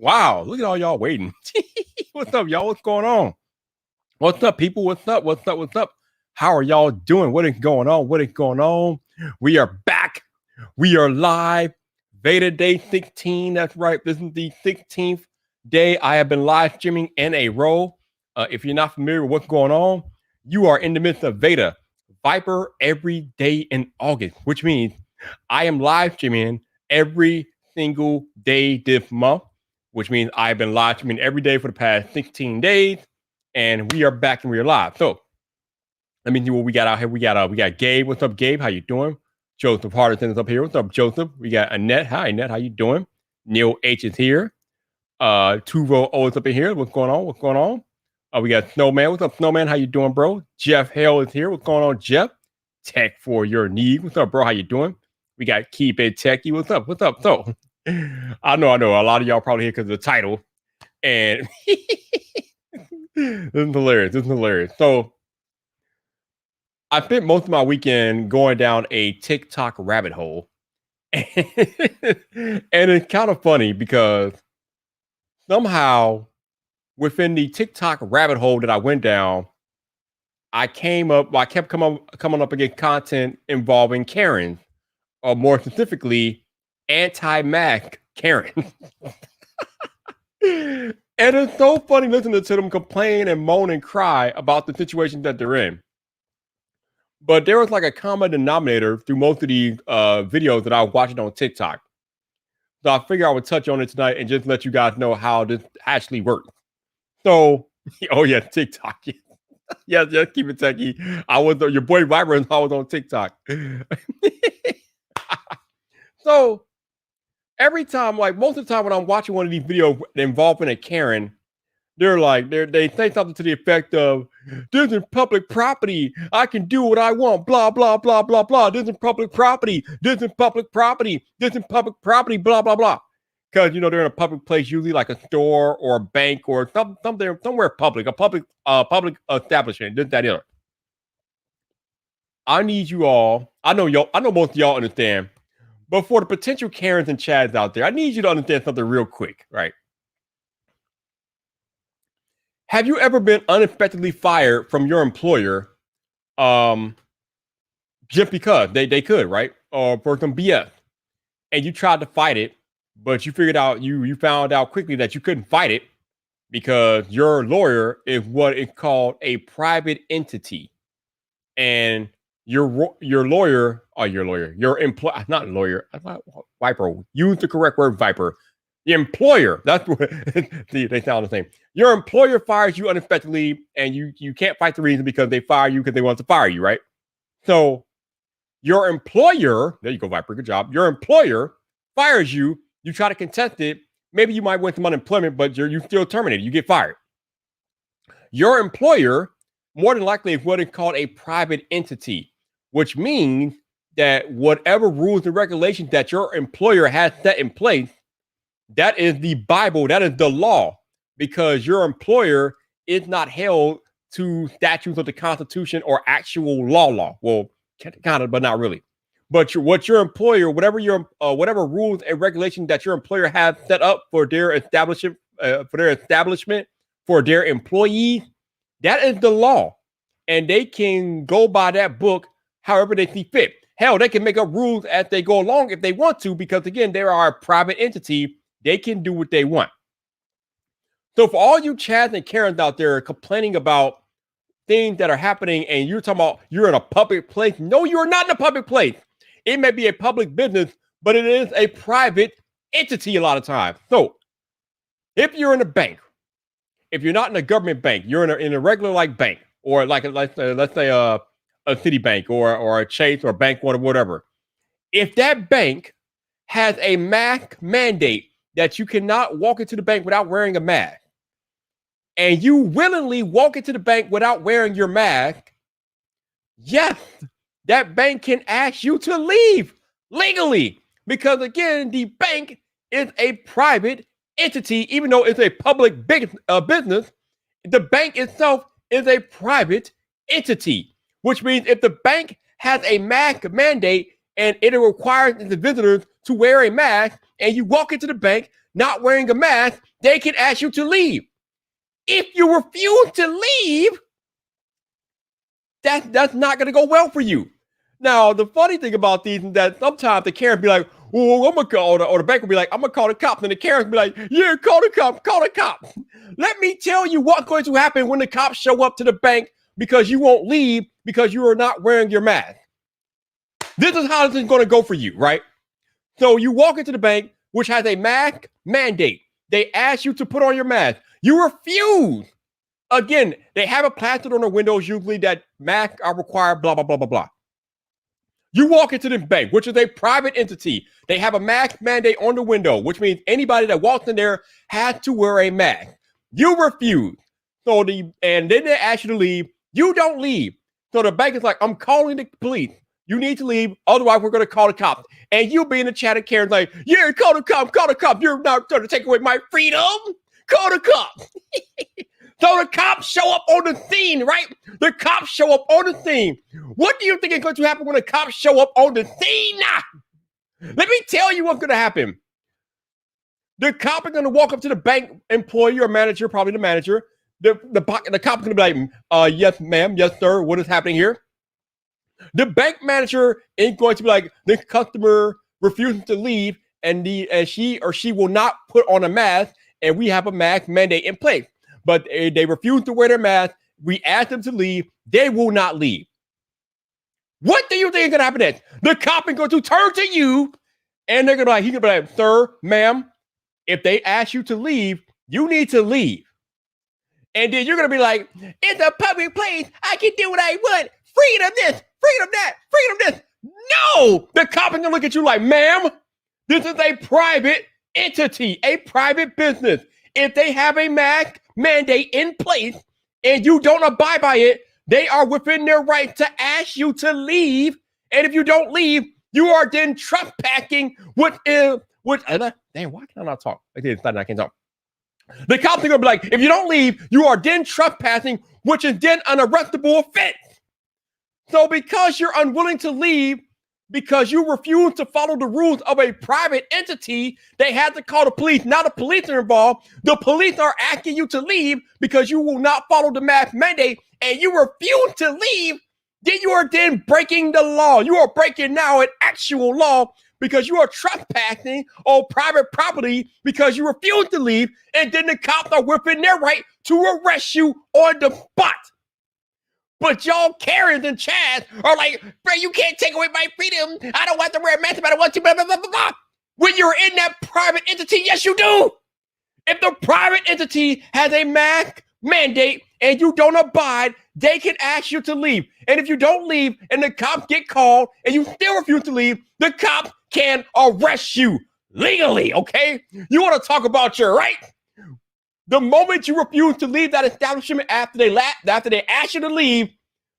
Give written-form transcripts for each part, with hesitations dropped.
Wow, look at all y'all waiting. What's up, y'all? What's going on? What's up, people? What's up? What's up? What's up? How are y'all doing? What is going on? What is going on? We are back. We are live. Beta day 16. That's right. This is the 16th day I have been live streaming in a row. If you're not familiar with what's going on, you are in the midst of Beta Viper every day in August, which means I am live streaming every single day this month, which means I've been live streaming every day for the past 16 days, and we are back and we are live. So let me see what we got out here. We got Gabe. What's up, Gabe? How you doing? Joseph Hardison is up here. What's up, Joseph? We got Annette. Hi, Annette. How you doing? Neil H is here. Tuvo O is up in here. What's going on? What's going on? We got Snowman. What's up, Snowman? How you doing, bro? Jeff Hale is here. What's going on, Jeff? Tech for your need. What's up, bro? How you doing? We got Keep It Techie. What's up? What's up? So I know. A lot of y'all probably here because of the title. And this is hilarious. So I spent most of my weekend going down a TikTok rabbit hole. And it's kind of funny because somehow within the TikTok rabbit hole that I went down, I kept coming up against content involving Karens, or more specifically, anti-mask Karen. And it's so funny listening to them complain and moan and cry about the situation that they're in. But there was like a common denominator through most of these videos that I was watching on TikTok. So I figured I would touch on it tonight and just let you guys know how this actually works. So, oh yeah, TikTok. Yes, keep it techie. I was your boy Viber and I was on TikTok. So every time, like most of the time when I'm watching one of these videos involving a Karen, they say something to the effect of, "This is public property. I can do what I want. Blah blah blah blah blah. This is public property. This is public property. This is public property. Blah blah blah." Because they're in a public place, usually like a store or a bank or somewhere public, a public establishment. This, that, other. I need you all. I know most of y'all understand, but for the potential Karens and Chads out there, I need you to understand something real quick, right? Have you ever been unexpectedly fired from your employer just because they could, right? Or for some BS, and you tried to fight it, but you figured out you found out quickly that you couldn't fight it because your lawyer is what is called a private entity, and your employer, not lawyer, Viper. Use the correct word, Viper. The employer, that's what they sound the same. Your employer fires you unexpectedly, and you can't fight the reason because they fire you because they want to fire you, right? So your employer, there you go, Viper, good job. Your employer fires you. You try to contest it. Maybe you might win some unemployment, but you're still terminated. You get fired. Your employer, more than likely, is what is called a private entity, which means that whatever rules and regulations that your employer has set in place, that is the Bible, that is the law, because your employer is not held to statutes of the Constitution or actual law. Well, kind of, but not really. But what your employer, whatever rules and regulations that your employer has set up for their establishment, for their employees, that is the law, and they can go by that book however they see fit. Hell, they can make up rules as they go along if they want to, because again, they are a private entity. They can do what they want. So for all you Chads and Karens out there complaining about things that are happening and you're talking about you're in a public place, no, you're not in a public place. It may be a public business, but it is a private entity a lot of times. So if you're in a bank, if you're not in a government bank, you're in a regular like bank, or like let's say a Citibank or a Chase or a Bank One or whatever. If that bank has a mask mandate that you cannot walk into the bank without wearing a mask, and you willingly walk into the bank without wearing your mask, yes, that bank can ask you to leave legally, because again, the bank is a private entity. Even though it's a public business, the bank itself is a private entity, which means if the bank has a mask mandate and it requires the visitors to wear a mask, and you walk into the bank, not wearing a mask, they can ask you to leave. If you refuse to leave, that's not going to go well for you. Now, the funny thing about these is that sometimes the Karen be like, "Oh, I'm gonna call," or the bank will be like, "I'm gonna call the cops," and the Karen will be like, "Yeah, call the cops." Let me tell you what's going to happen when the cops show up to the bank because you won't leave because you are not wearing your mask. This is how this is going to go for you, right? So you walk into the bank, which has a mask mandate. They ask you to put on your mask. You refuse. Again, they have it plastered on the windows usually that masks are required, blah, blah, blah, blah, blah. You walk into the bank, which is a private entity. They have a mask mandate on the window, which means anybody that walks in there has to wear a mask. You refuse. And then they ask you to leave. You don't leave. So the bank is like, "I'm calling the police. You need to leave. Otherwise, we're going to call the cops." And you be in the chat and Karen's like, "Yeah, call the cops. You're not going to take away my freedom. Call the cops." So the cops show up on the scene, right? The cops show up on the scene. What do you think is going to happen when the cops show up on the scene? Let me tell you what's going to happen. The cop is going to walk up to the bank employee or manager, probably the manager. The cop is going to be like, "Yes, ma'am. Yes, sir. What is happening here?" The bank manager ain't going to be like, "The customer refuses to leave and she or she will not put on a mask and we have a mask mandate in place. But they refuse to wear their mask. We ask them to leave. They will not leave." What do you think is going to happen next? The cop is going to turn to you and he's going to be like, "Sir, ma'am, if they ask you to leave, you need to leave." And then you're going to be like, "It's a public place. I can do what I want. Freedom this, freedom that, freedom this." No! The cop is going to look at you like, "Ma'am, this is a private entity, a private business. If they have a mask mandate in place and you don't abide by it, they are within their right to ask you to leave. And if you don't leave, you are then trespassing, damn, why can I not talk? I can't talk. The cops are going to be like, if you don't leave, you are then trespassing, which is then an arrestable offense. So because you're unwilling to leave, because you refuse to follow the rules of a private entity, they had to call the police. Now the police are involved. The police are asking you to leave because you will not follow the mask mandate and you refuse to leave. Then you are then breaking the law. You are breaking now an actual law because you are trespassing on private property because you refuse to leave. And then the cops are within their right to arrest you on the spot. But y'all Karens and Chads are like, "Bro, you can't take away my freedom. I don't want to wear a mask, but I want to, blah, blah, blah, blah, blah." When you're in that private entity, yes, you do. If the private entity has a mask mandate and you don't abide, they can ask you to leave. And if you don't leave and the cops get called and you still refuse to leave, the cops can arrest you legally, okay? You want to talk about your rights? The moment you refuse to leave that establishment after they ask you to leave,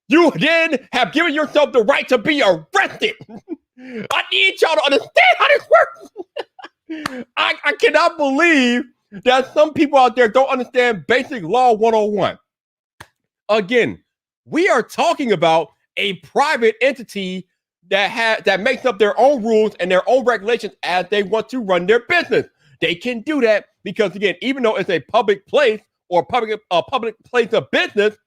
you then have given yourself the right to be arrested. I need y'all to understand how this works. I cannot believe that some people out there don't understand basic law 101. Again, we are talking about a private entity that makes up their own rules and their own regulations as they want to run their business. They can do that because, again, even though it's a public place or public place of business,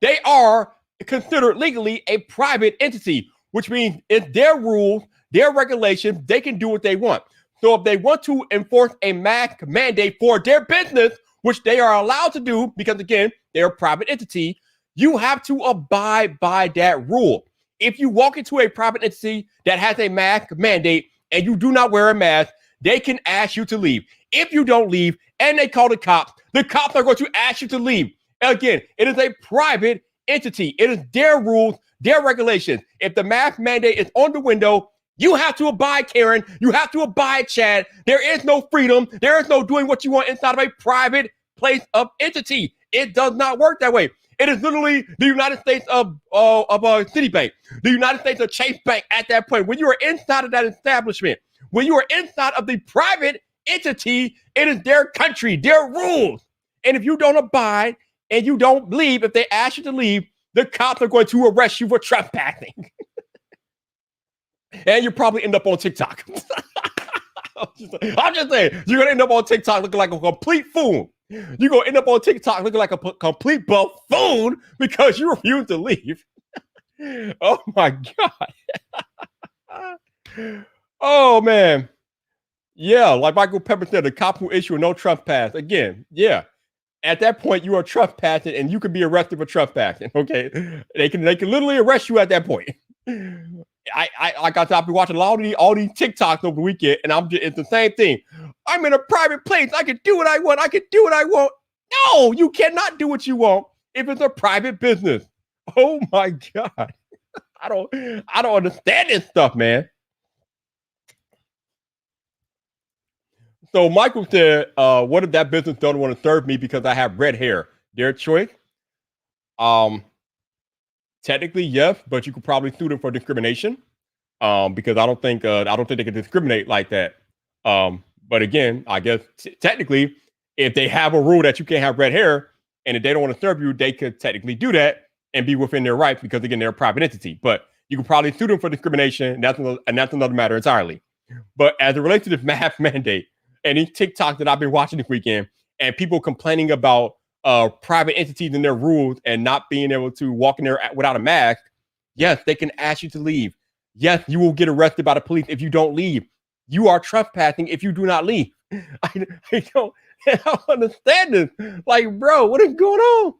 they are considered legally a private entity, which means it's their rules, their regulations. They can do what they want. So if they want to enforce a mask mandate for their business, which they are allowed to do because, again, they're a private entity, you have to abide by that rule. If you walk into a private entity that has a mask mandate and you do not wear a mask, they can ask you to leave. If you don't leave and they call the cops are going to ask you to leave. Again, it is a private entity. It is their rules, their regulations. If the mask mandate is on the window, you have to abide, Karen. You have to abide, Chad. There is no freedom. There is no doing what you want inside of a private place of entity. It does not work that way. It is literally the United States of Citibank, the United States of Chase Bank at that point. When you are inside of that establishment, when you are inside of the private entity, it is their country, their rules. And if you don't abide and you don't leave, if they ask you to leave, the cops are going to arrest you for trespassing. And you probably end up on TikTok. I'm just saying, you're gonna end up on TikTok looking like a complete fool. You're gonna end up on TikTok looking like a complete buffoon because you refuse to leave. Oh my god. Oh man. Yeah, like Michael Pepper said, the cop who issued a no trespass. Again, yeah. At that point, you are trespassing, and you can be arrested for trespassing. Okay, they can literally arrest you at that point. I like I said, I've been watching all these TikToks over the weekend, and it's the same thing. I'm in a private place. I can do what I want. I can do what I want. No, you cannot do what you want if it's a private business. Oh my god, I don't understand this stuff, man. So Michael said, what if that business don't want to serve me because I have red hair? Their choice. Um, Technically, yes, but you could probably sue them for discrimination. Because I don't think they can discriminate like that. But again, I guess technically, if they have a rule that you can't have red hair, and if they don't want to serve you, they could technically do that and be within their rights because again, they're a private entity. But you can probably sue them for discrimination, and that's another matter entirely. But as it relates to this mask mandate and these TikToks that I've been watching this weekend, and people complaining about private entities and their rules and not being able to walk in there without a mask, yes, they can ask you to leave. Yes, you will get arrested by the police if you don't leave. You are trespassing if you do not leave. I don't understand this. Like, bro, what is going on?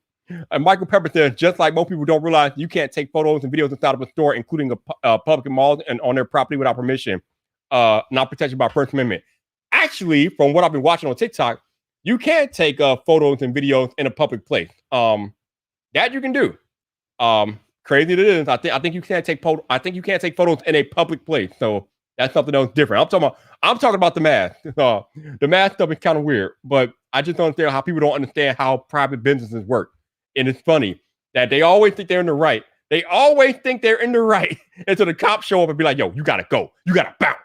And Michael Pepper says, just like most people don't realize, you can't take photos and videos inside of a store, including a public mall and on their property without permission, not protected by First Amendment. Actually, from what I've been watching on TikTok, you can't take photos and videos in a public place. That you can do. Crazy it is. I think you can't take I think you can't take photos in a public place. So that's something else different. I'm talking about the mask. The mask stuff is kind of weird, but I just don't understand how people don't understand how private businesses work. And it's funny that they always think they're in the right. They always think they're in the right until the cops show up and be like, "Yo, you gotta go. You gotta bounce."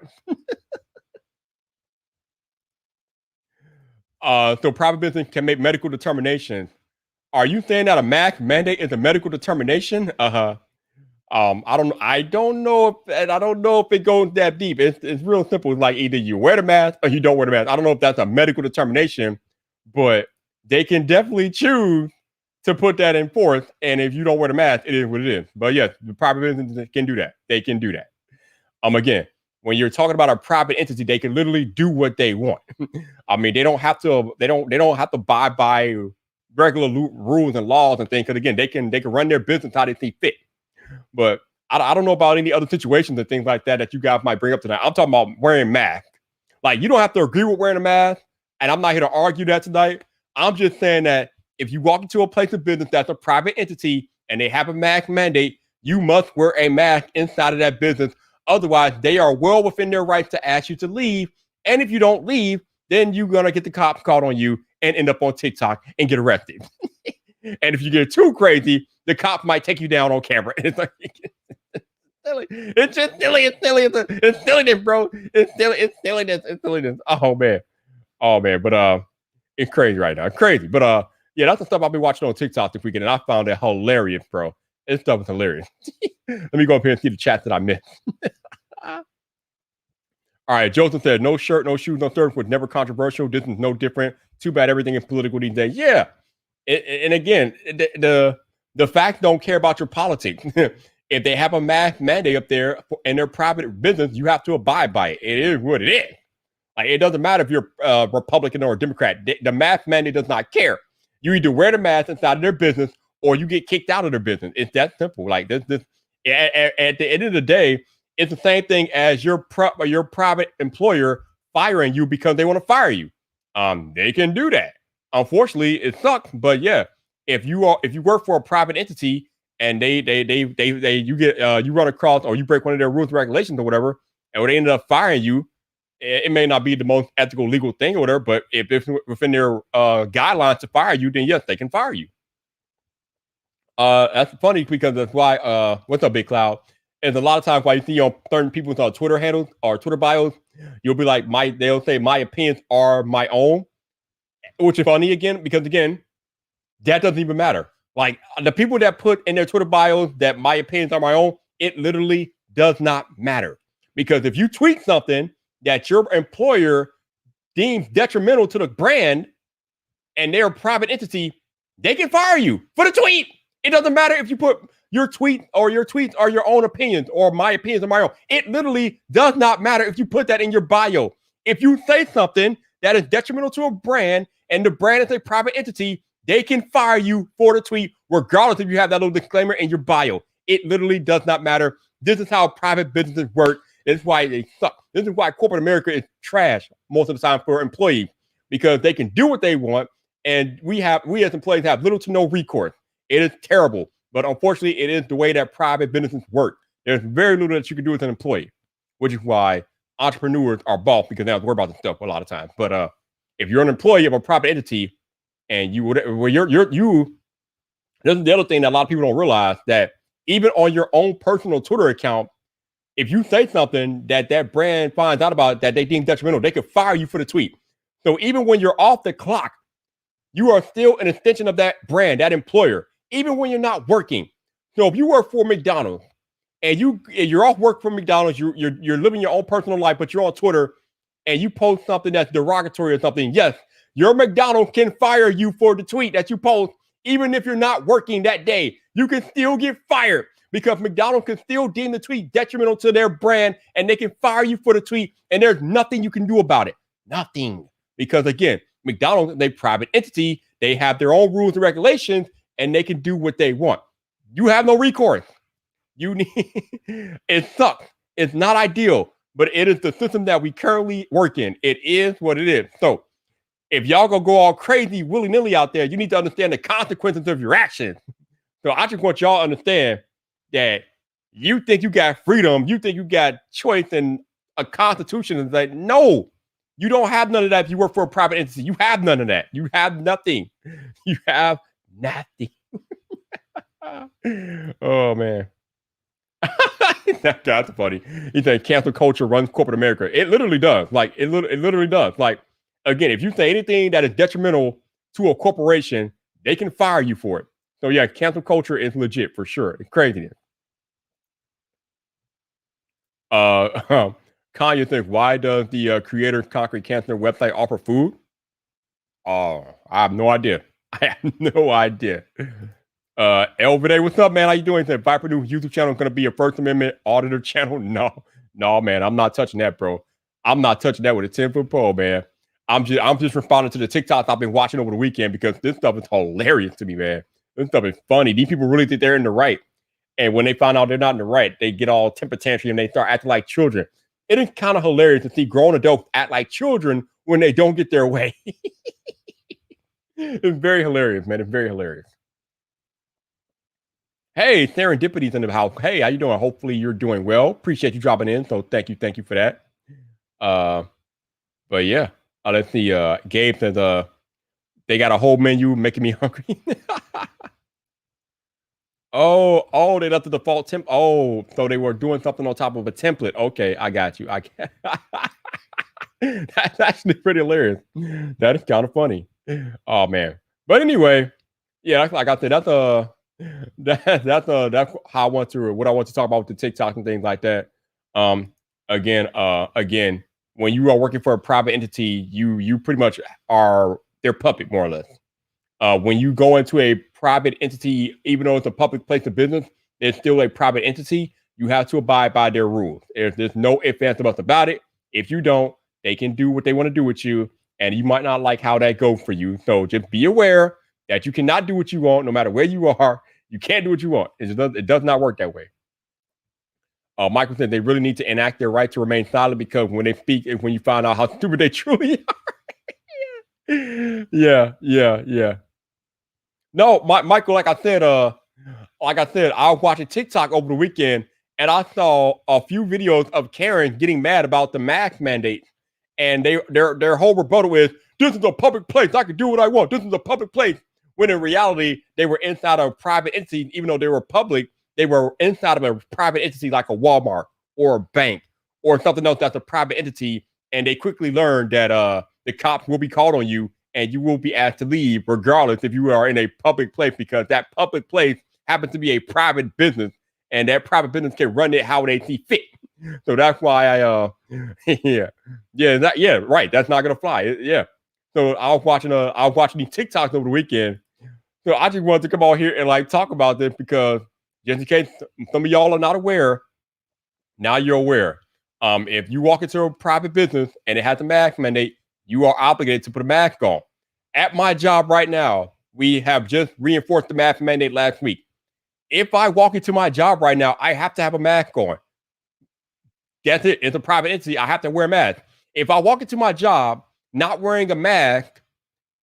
So private business can make medical determinations. Are you saying that a mask mandate is a medical determination? I don't know if it goes that deep. It's real simple. It's like either you wear the mask or you don't wear the mask. I don't know if that's a medical determination, but they can definitely choose to put that in force. And if you don't wear the mask, it is what it is. But yes, the private business can do that. They can do that. Again, when you're talking about a private entity, they can literally do what they want. I mean, they don't have to abide by regular rules and laws and things. Because again, they can run their business how they see fit. But I don't know about any other situations and things like that you guys might bring up tonight. I'm talking about wearing masks. Like, you don't have to agree with wearing a mask, and I'm not here to argue that tonight. I'm just saying that if you walk into a place of business that's a private entity and they have a mask mandate, you must wear a mask inside of that business. Otherwise, they are well within their rights to ask you to leave. And if you don't leave, then you're going to get the cops called on you and end up on TikTok and get arrested. And if you get too crazy, the cops might take you down on camera. It's like, silly. It's just silly. It's silliness, bro. It's silliness. Oh man. But it's crazy right now. Crazy. But yeah, that's the stuff I've been watching on TikTok this weekend, and I found it hilarious, bro. This stuff is hilarious. Let me go up here and see the chat that I missed. All right, Joseph said, no shirt, no shoes, no service was never controversial. This is no different. Too bad everything is political these days. Yeah. And again, the facts don't care about your politics. If they have a mask mandate up there in their private business, you have to abide by it. It is what it is. Like, it doesn't matter if you're a Republican or a Democrat. The mask mandate does not care. You either wear the mask inside of their business or you get kicked out of their business. It's that simple. Like, this at the end of the day, it's the same thing as your private employer firing you because they want to fire you. They can do that. Unfortunately, it sucks, but yeah, if you work for a private entity and you run across or you break one of their rules and regulations or whatever, and they end up firing you, it may not be the most ethical legal thing or whatever, but if it's within their guidelines to fire you, then yes, they can fire you. That's funny because that's why what's up, Big Cloud? Is a lot of times why you see on certain people's Twitter handles or Twitter bios, you'll be like, they'll say my opinions are my own, which is funny again, because again, that doesn't even matter. Like, the people that put in their Twitter bios that my opinions are my own, it literally does not matter. Because if you tweet something that your employer deems detrimental to the brand and they're a private entity, they can fire you for the tweet. It doesn't matter if you put your tweets are your own opinions or my opinions are my own. It literally does not matter if you put that in your bio. If you say something that is detrimental to a brand and the brand is a private entity, they can fire you for the tweet, regardless if you have that little disclaimer in your bio. It literally does not matter. This is how private businesses work. This is why they suck. This is why corporate America is trash most of the time for employees, because they can do what they want, and we as employees have little to no recourse. It is terrible, but unfortunately, it is the way that private businesses work. There's very little that you can do as an employee, which is why entrepreneurs are boss, because they have to worry about this stuff a lot of times. But if you're an employee of a private entity and this is the other thing that a lot of people don't realize, that even on your own personal Twitter account, if you say something that brand finds out about that they deem detrimental, they could fire you for the tweet. So even when you're off the clock, you are still an extension of that brand, that employer, even when you're not working. So if you work for McDonald's and you're off work for McDonald's, you're living your own personal life, but you're on Twitter and you post something that's derogatory or something, yes, your McDonald's can fire you for the tweet that you post. Even if you're not working that day, you can still get fired, because McDonald's can still deem the tweet detrimental to their brand and they can fire you for the tweet, and there's nothing you can do about it. Nothing. Because again, McDonald's is a private entity. They have their own rules and regulations, and they can do what they want. You have no recourse. It sucks. It's not ideal, but it is the system that we currently work in. It is what it is. So if y'all gonna go all crazy willy-nilly out there, you need to understand the consequences of your actions. So I just want y'all to understand that you think you got freedom, you think you got choice and a constitution. It's like, no, you don't have none of that if you work for a private entity. You have none of that. You have nothing. You have nothing. Oh, man. That's funny. He said cancel culture runs corporate America. It literally does. Like, it literally does. Like, again, if you say anything that is detrimental to a corporation, they can fire you for it. So yeah, cancel culture is legit for sure. It's craziness. Kanye thinks, why does the creator Concrete Cancer website offer food? Oh, I have no idea. I have no idea. Elvide, what's up, man? How you doing? Said Viper News YouTube channel is gonna be a First Amendment auditor channel. No, man, I'm not touching that, bro. I'm not touching that with a 10-foot pole, man. I'm just responding to the TikToks I've been watching over the weekend, because this stuff is hilarious to me, man. This stuff is funny. These people really think they're in the right. And when they find out they're not in the right, they get all temper tantrum and they start acting like children. It is kind of hilarious to see grown adults act like children when they don't get their way. It's very hilarious, man. It's very hilarious. Hey, Serendipity's in the house. Hey, how you doing? Hopefully you're doing well. Appreciate you dropping in. So thank you for that. But yeah, let's see. Gabe says, they got a whole menu making me hungry. Oh, they left the default template. Oh, so they were doing something on top of a template. Okay, I got you. That's actually pretty hilarious. That is kind of funny. Oh man. But anyway, yeah, like I said, that's how I want to, what I want to talk about with the TikTok and things like that. Again, when you are working for a private entity, you pretty much are their puppet, more or less. When you go into a private entity, even though it's a public place of business, it's still a private entity. You have to abide by their rules. There's no ifs, ands, or buts about it. If you don't, they can do what they want to do with you, and you might not like how that goes for you. So just be aware that you cannot do what you want, no matter where you are. You can't do what you want. It does not work that way. Michael said they really need to enact their right to remain silent, because when they speak is when you find out how stupid they truly are. Yeah. No, Michael, like I said, I was watching TikTok over the weekend, and I saw a few videos of Karen getting mad about the mask mandate, and their whole rebuttal is, this is a public place. I can do what I want. This is a public place. When in reality, they were inside of a private entity. Even though they were public, they were inside of a private entity like a Walmart or a bank or something else that's a private entity. And they quickly learned that the cops will be called on you and you will be asked to leave regardless if you are in a public place, because that public place happens to be a private business, and that private business can run it how they see fit. So that's why yeah, right. That's not gonna fly. Yeah. So I was watching these TikToks over the weekend. So I just wanted to come on here and like talk about this because just in case some of y'all are not aware, now you're aware. If you walk into a private business and it has a mask mandate, you are obligated to put a mask on. At my job right now, we have just reinforced the mask mandate last week. If I walk into my job right now, I have to have a mask on. That's it. It's a private entity. I have to wear a mask. If I walk into my job not wearing a mask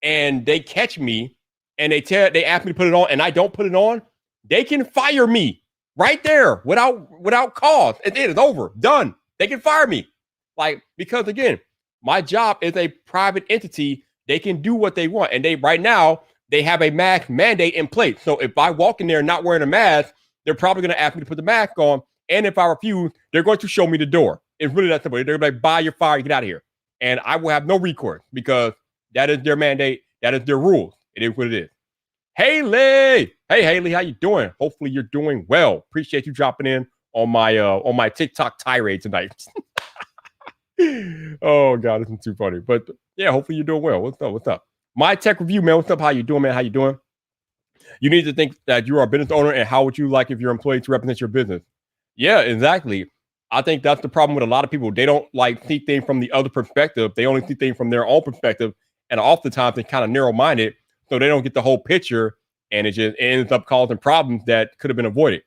and they catch me and they ask me to put it on and I don't put it on, they can fire me right there without cause. It's over. Done. They can fire me. Like, because again, my job is a private entity. They can do what they want. And right now they have a mask mandate in place. So if I walk in there not wearing a mask, they're probably going to ask me to put the mask on. And if I refuse, they're going to show me the door. It's really that simple. They're like, buy your fire, get out of here. And I will have no recourse because that is their mandate. That is their rules. It is what it is. Haley. Hey, Haley, how you doing? Hopefully you're doing well. Appreciate you dropping in on my TikTok tirade tonight. Oh, God, this is too funny. But yeah, hopefully you're doing well. What's up? My tech review, man. What's up? How you doing, man? How you doing? You need to think that you are a business owner and how would you like if your employee to represent your business? Yeah, exactly. I think that's the problem with a lot of people. They don't like see things from the other perspective. They only see things from their own perspective. And oftentimes they're kind of narrow-minded, so they don't get the whole picture, and it just ends up causing problems that could have been avoided.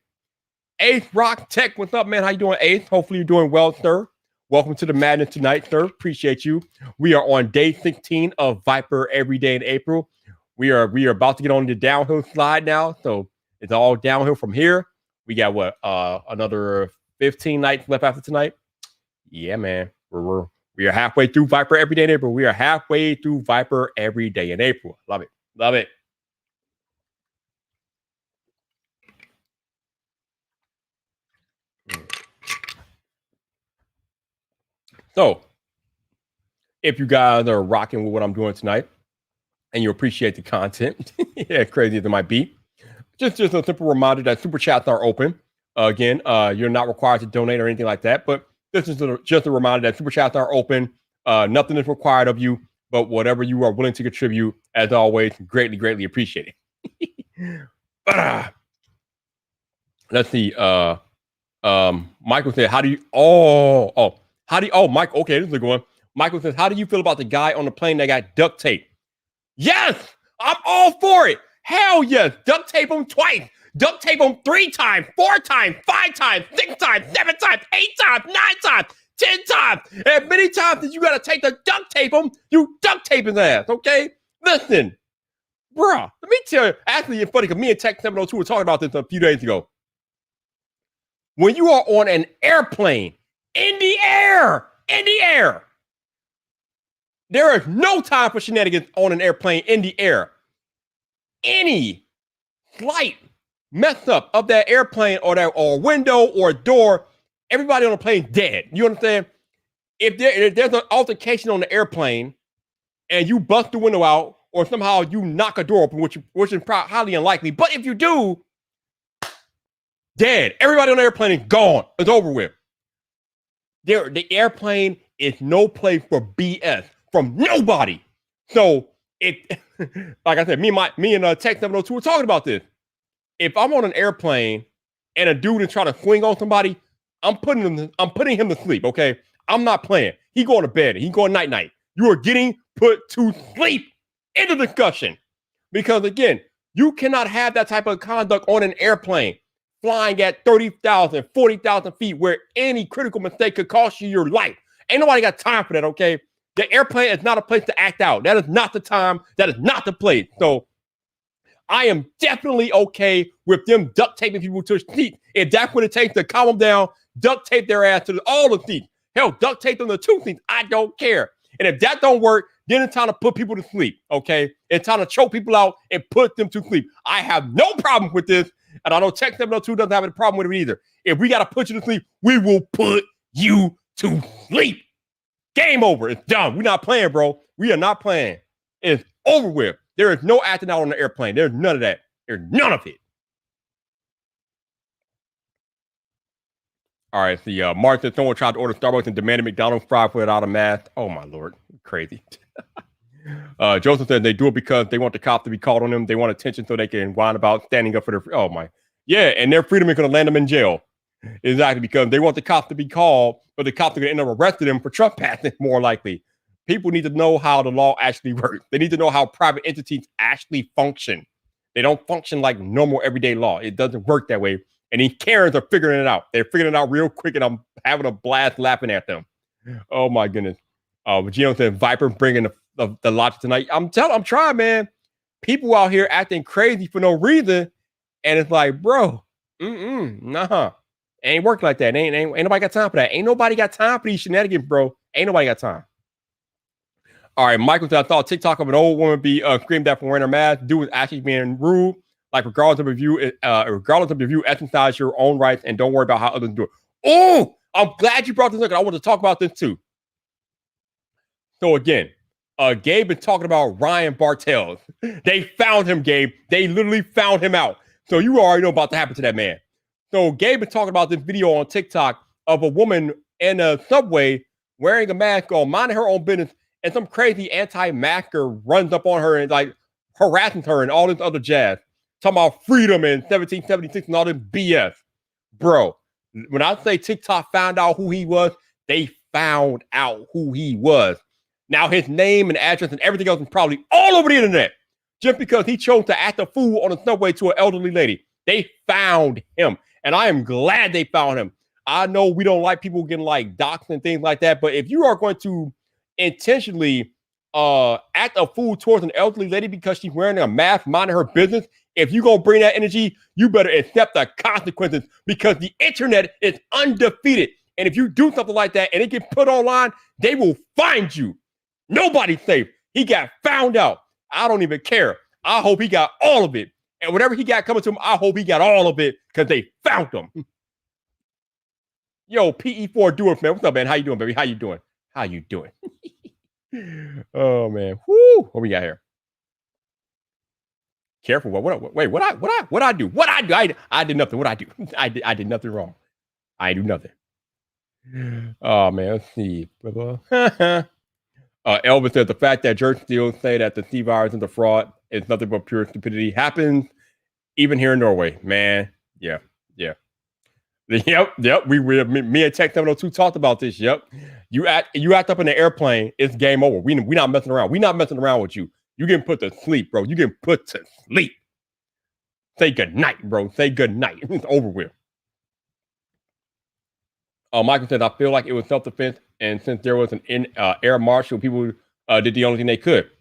Ace Rock Tech, what's up, man? How you doing, Ace? Hopefully you're doing well, sir. Welcome to the madness tonight, sir. Appreciate you. We are on day 16 of Viper Every Day in April. We are about to get on the downhill slide now, so it's all downhill from here. We got another 15 nights left after tonight. Yeah, man. We are halfway through Viper Every Day in April. We are halfway through Viper Every Day in April. Love it. Love it. So, if you guys are rocking with what I'm doing tonight and you appreciate the content, yeah, crazy as it might be, just a simple reminder that super chats are open. Again, you're not required to donate or anything like that, but this is just a reminder that super chats are open. Nothing is required of you, but whatever you are willing to contribute, as always, greatly, greatly appreciated. But let's see. Michael said, "How do you?" Mike. Okay, this is a good one. Michael says, "How do you feel about the guy on the plane that got duct tape?" Yes, I'm all for it. Hell yes, duct tape him twice. Duct tape them 3 times, 4 times, 5 times, 6 times, 7 times, 8 times, 9 times, 10 times. As many times as you got to take the duct tape him, you duct tape his ass, okay? Listen, bruh, let me tell you. Actually, it's funny because me and Tech 702 were talking about this a few days ago. When you are on an airplane, in the air, there is no time for shenanigans on an airplane in the air. Any slight mess up of that airplane or window or door, everybody on the plane dead. You understand? If there's an altercation on the airplane and you bust the window out or somehow you knock a door open, which is probably highly unlikely, but if you do, dead. Everybody on the airplane is gone. It's over with. The airplane is no place for BS from nobody. So like I said, me and Tech 702 were talking about this. If I'm on an airplane and a dude is trying to swing on somebody, I'm putting him to sleep, okay? I'm not playing. He going to bed. He going night-night. You are getting put to sleep in the discussion. Because again, you cannot have that type of conduct on an airplane flying at 30,000, 40,000 feet where any critical mistake could cost you your life. Ain't nobody got time for that, okay? The airplane is not a place to act out. That is not the time. That is not the place. So I am definitely okay with them duct taping people to seats. If that's what it takes to calm them down, duct tape their ass to all the seats. Hell, duct tape them to 2 seats. I don't care. And if that don't work, then it's time to put people to sleep, okay? It's time to choke people out and put them to sleep. I have no problem with this, and I know Tech 702 doesn't have a problem with it either. If we got to put you to sleep, we will put you to sleep. Game over. It's done. We're not playing, bro. We are not playing. It's over with. There is no acting out on the airplane. There's none of that. There's none of it. All right, the Martha, someone tried to order Starbucks and demanded McDonald's fry without a mask. Oh my lord, crazy. Joseph said they do it because they want the cop to be called on them. They want attention so they can whine about standing up for their. Oh my, yeah, and their freedom is going to land them in jail. Exactly, because they want the cops to be called, but the cops are going to end up arresting them for trespassing. More likely, people need to know how the law actually works. They need to know how private entities actually function. They don't function like normal everyday law. It doesn't work that way. And these Karens are figuring it out. They're figuring it out real quick, and I'm having a blast laughing at them. Oh my goodness. Gino said Viper bringing the logic tonight. I'm trying, man. People out here acting crazy for no reason, and it's like, bro, nah, ain't work like that. Ain't nobody got time for that. Ain't nobody got time for these shenanigans, bro. Ain't nobody got time. All right, Michael said I thought TikTok of an old woman be screamed at for wearing her mask. Dude was actually being rude. Like regardless of review, exercise your own rights and don't worry about how others do it. Oh, I'm glad you brought this up. I want to talk about this too. So again, Gabe been talking about Ryan Bartels. They found him, Gabe. They literally found him out. So you already know about to happen to that man. So Gabe been talking about this video on TikTok of a woman in a subway wearing a mask on, minding her own business, and some crazy anti-masker runs up on her and like harasses her and all this other jazz. Talking about freedom in 1776 and all this BS. Bro, when I say TikTok found out who he was, they found out who he was. Now his name and address and everything else is probably all over the internet just because he chose to act a fool on the subway to an elderly lady. They found him, and I am glad they found him. I know we don't like people getting like doxxed and things like that, but if you are going to intentionally act a fool towards an elderly lady because she's wearing a mask, minding her business, if you're going to bring that energy, you better accept the consequences because the internet is undefeated. And if you do something like that and it gets put online, they will find you. Nobody's safe. He got found out. I don't even care. I hope he got all of it. And whatever he got coming to him, I hope he got all of it because they found him. Yo, PE4 doing, man. What's up, man? How you doing, baby? How you doing? How you doing? Oh, man. Woo. What we got here? Careful. What I do? I did nothing. What I do? I did nothing wrong. I do nothing. Oh, man. Let's see. Elvis said the fact that jerks still say that the C virus is a fraud is nothing but pure stupidity. Happens even here in Norway, man. Yeah. Yep. Me and Tech 702 talked about this. Yep. You act up in the airplane, it's game over. We not messing around. We not messing around with you. You getting put to sleep, bro. You getting put to sleep. Say good night, bro. Say good night. It's over with. Michael said, I feel like it was self-defense, and since there was an air marshal, people did the only thing they could.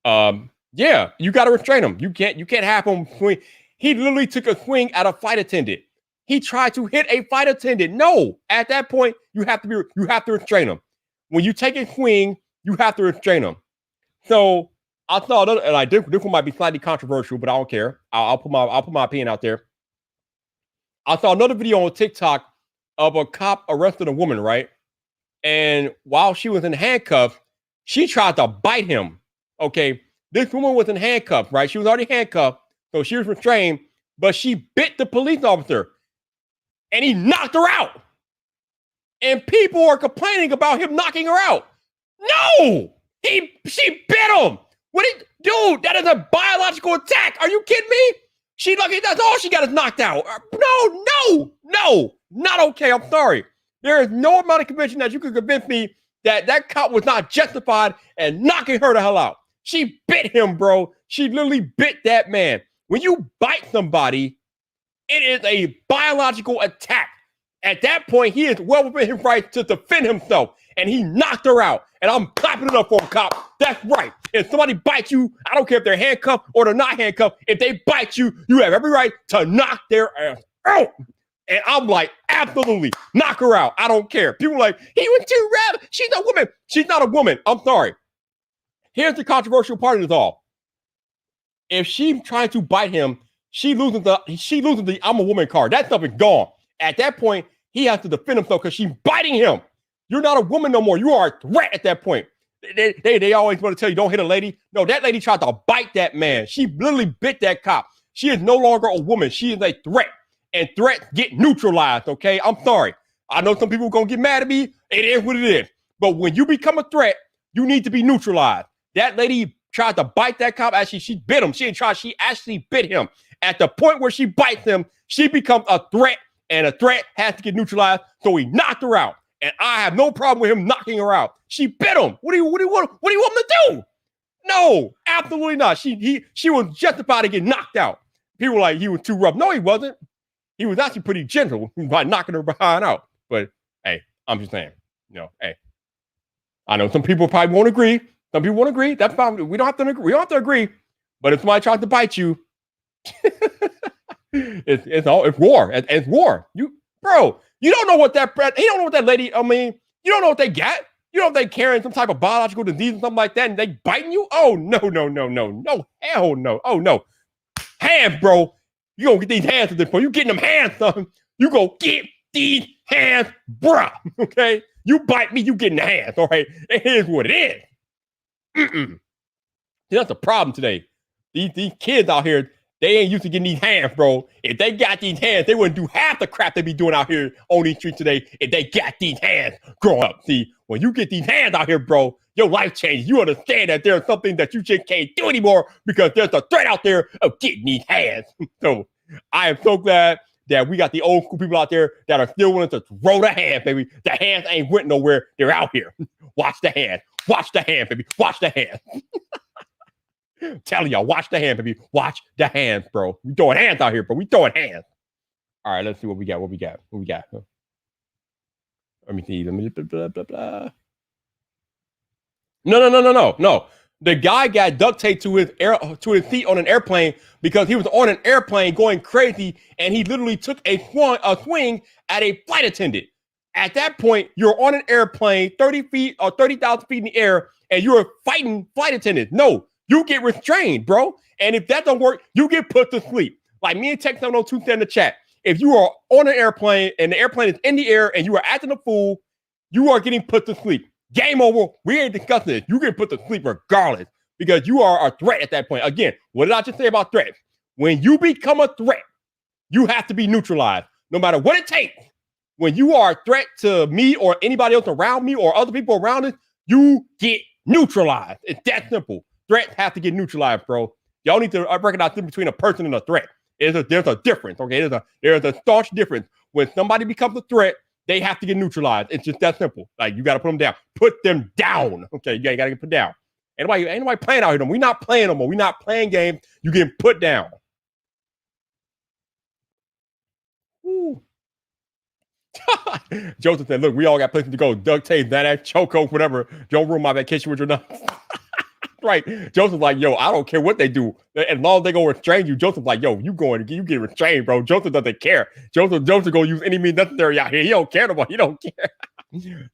Yeah, you got to restrain him. You can't have him swing. He literally took a swing at a flight attendant. He tried to hit a flight attendant. No, at that point, you have to restrain him. When you take a swing, you have to restrain him. So I saw another, and this one might be slightly controversial, but I don't care. I'll put my opinion out there. I saw another video on TikTok of a cop arresting a woman, right? And while she was in handcuffs, she tried to bite him. Okay, this woman was in handcuffs, right? She was already handcuffed, so she was restrained, but she bit the police officer, and he knocked her out. And people are complaining about him knocking her out. No, she bit him. Dude, that is a biological attack. Are you kidding me? She lucky that's all she got is knocked out. No, not okay. I'm sorry. There is no amount of conviction that you could convince me that cop was not justified in knocking her the hell out. She bit him, bro. She literally bit that man. When you bite somebody, it is a biological attack. At that point, he is well within his right to defend himself, and he knocked her out. And I'm clapping it up for him, cop. That's right. If somebody bites you, I don't care if they're handcuffed or they're not handcuffed. If they bite you, you have every right to knock their ass out. And I'm like, absolutely, knock her out. I don't care. People are like, he was too rabid. She's a woman. She's not a woman. I'm sorry. Here's the controversial part of this all. If she's trying to bite him, she loses the I'm a woman card. That stuff is gone. At that point, he has to defend himself because she's biting him. You're not a woman no more. You are a threat at that point. They always want to tell you, don't hit a lady. No, that lady tried to bite that man. She literally bit that cop. She is no longer a woman. She is a threat. And threats get neutralized, okay? I'm sorry. I know some people are gonna get mad at me. It is what it is. But when you become a threat, you need to be neutralized. That lady tried to bite that cop. Actually, she bit him. She didn't try. She actually bit him. At the point where she bites him, she becomes a threat, and a threat has to get neutralized. So he knocked her out, and I have no problem with him knocking her out. She bit him. What do you want him to do? No, absolutely not. She was justified to get knocked out. People were like he was too rough. No, he wasn't. He was actually pretty gentle by knocking her behind out. But hey, I'm just saying, hey, I know some people probably won't agree. Some people won't agree. That's fine. We don't have to agree. We don't have to agree. But if somebody tries to bite you, it's war. It's war. You don't know what that he don't know what that lady. I mean, you don't know what they got. You don't know if they carrying some type of biological disease or something like that, and they biting you. Oh no, hell no. Oh no, hands, bro. You gonna get these hands at this point. You getting them hands, son. You go get these hands, bruh. Okay, you bite me, you getting the hands. All right, it is what it is. See, that's the problem today. These kids out here, they ain't used to getting these hands, bro. If they got these hands, they wouldn't do half the crap they be doing out here on these streets today if they got these hands growing up. See, when you get these hands out here, bro, your life changes. You understand that there's something that you just can't do anymore because there's a threat out there of getting these hands. So I am so glad that we got the old school people out there that are still willing to throw the hands, baby. The hands ain't went nowhere. They're out here. Watch the hand. Watch the hand, baby. Watch the hand. Telling y'all, watch the hand, baby. Watch the hands, bro. We throwing hands out here, bro. We throwing hands. All right, let's see what we got. What we got? Let me see. Blah, blah, blah. No. The guy got duct taped to his seat on an airplane because he was on an airplane going crazy, and he literally took a swing at a flight attendant. At that point, you're on an airplane 30 feet or 30,000 feet in the air, and you're fighting flight attendants. No, you get restrained, bro. And if that don't work, you get put to sleep. Like me and Tech 702 said in the chat, if you are on an airplane and the airplane is in the air and you are acting a fool, you are getting put to sleep. Game over. We ain't discussing this. You get put to sleep regardless because you are a threat at that point. Again, what did I just say about threats? When you become a threat, you have to be neutralized, no matter what it takes. When you are a threat to me or anybody else around me or other people around us, you get neutralized. It's that simple. Threats have to get neutralized, bro. Y'all need to recognize the difference between a person and a threat. There's a difference, okay? There's a stark difference. When somebody becomes a threat, they have to get neutralized. It's just that simple. Like, you got to put them down. Put them down. Okay, you got to get put down. Ain't nobody playing out here no more. We're not playing no more. We're not playing games. You getting put down. Ooh. Joseph said, look, we all got places to go. Duct tape, that choco, whatever. Don't ruin my vacation with your nuts. Right. Joseph's like, yo, I don't care what they do. As long as they go restrain you, Joseph's like, yo, you get restrained, bro. Joseph doesn't care. Joseph gonna use any means necessary out here. He don't care no more. He don't care.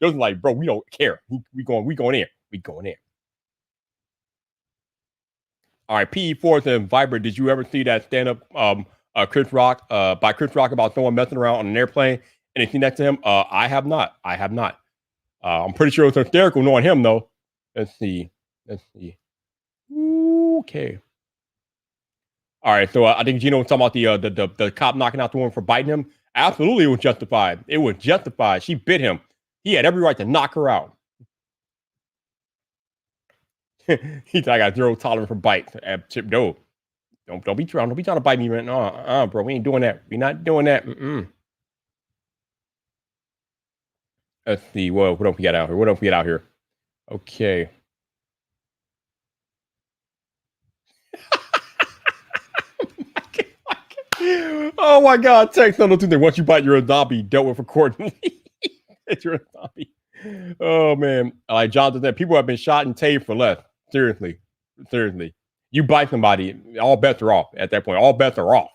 Joseph's like, bro, we don't care. We going in. We going in. All right, PE4 and Viber. Did you ever see that stand-up Chris Rock by Chris Rock about someone messing around on an airplane? Anything next to him? I have not. I'm pretty sure it's hysterical knowing him though. Let's see. Okay. All right. So I think Gino was talking about the cop knocking out the woman for biting him. Absolutely, it was justified. It was justified. She bit him. He had every right to knock her out. He said, I got zero tolerance for bites. No. Don't be trying to bite me, man. No, bro. We ain't doing that. We're not doing that. Let's see. What else we got out here? Okay. Oh my God! Text on the Tuesday. Once you bite, you're a zombie. Dealt with accordingly. You're a zombie. Oh man! Like Jonathan said, people have been shot and taped for less. Seriously. You bite somebody, all bets are off at that point. All bets are off.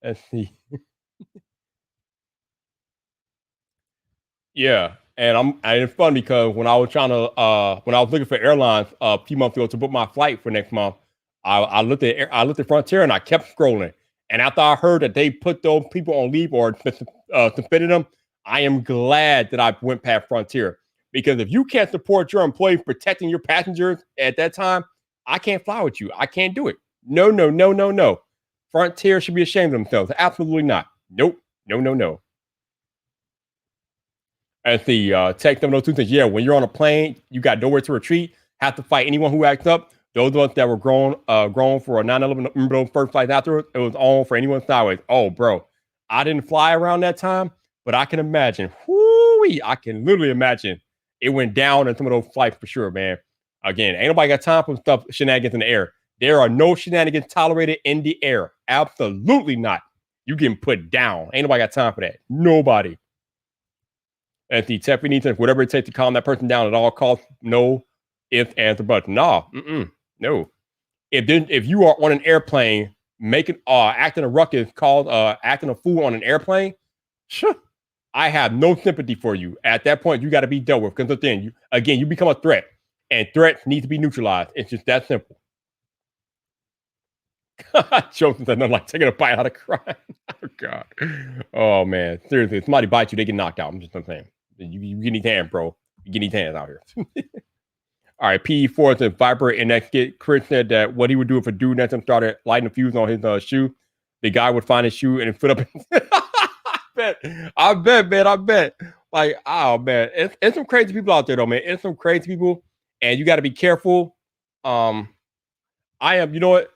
Let's see. Yeah, and it's fun because when I was looking for airlines a few months ago to book my flight for next month, I looked at Frontier and I kept scrolling. And after I heard that they put those people on leave or suspended them, I am glad that I went past Frontier, because if you can't support your employees protecting your passengers at that time, I can't fly with you. I can't do it. No. Frontier should be ashamed of themselves. Absolutely not. Nope. No. As the take them those two things. Yeah, when you're on a plane, you got nowhere to retreat. Have to fight anyone who acts up. Those ones that were grown for a 9/11. Remember those first flights afterwards? It was on for anyone sideways. Oh, bro, I didn't fly around that time, but I can imagine. Whoo-wee, I can literally imagine it went down in some of those flights for sure, man. Again, ain't nobody got time for stuff shenanigans in the air. There are no shenanigans tolerated in the air. Absolutely not. You getting put down. Ain't nobody got time for that. Nobody. At the tech, we need to whatever it takes to calm that person down at all costs. No ifs, ands, or buts. No, no. If you are on an airplane making acting a ruckus, called acting a fool on an airplane, I have no sympathy for you. At that point, you got to be dealt with. Because then, you become a threat, and threats need to be neutralized. It's just that simple. Joseph said nothing like taking a bite out of crying. Oh God. Oh man. Seriously, if somebody bites you, they get knocked out. I'm just saying. You get these hands, bro. You get these hands out here. All right, PE4 to Viper and that kid. Chris said that what he would do if a dude next to him started lighting a fuse on his shoe, the guy would find his shoe and put up. I bet, man. I bet. Like, oh man, it's some crazy people out there, though, man. It's some crazy people, and you got to be careful. I am. You know what?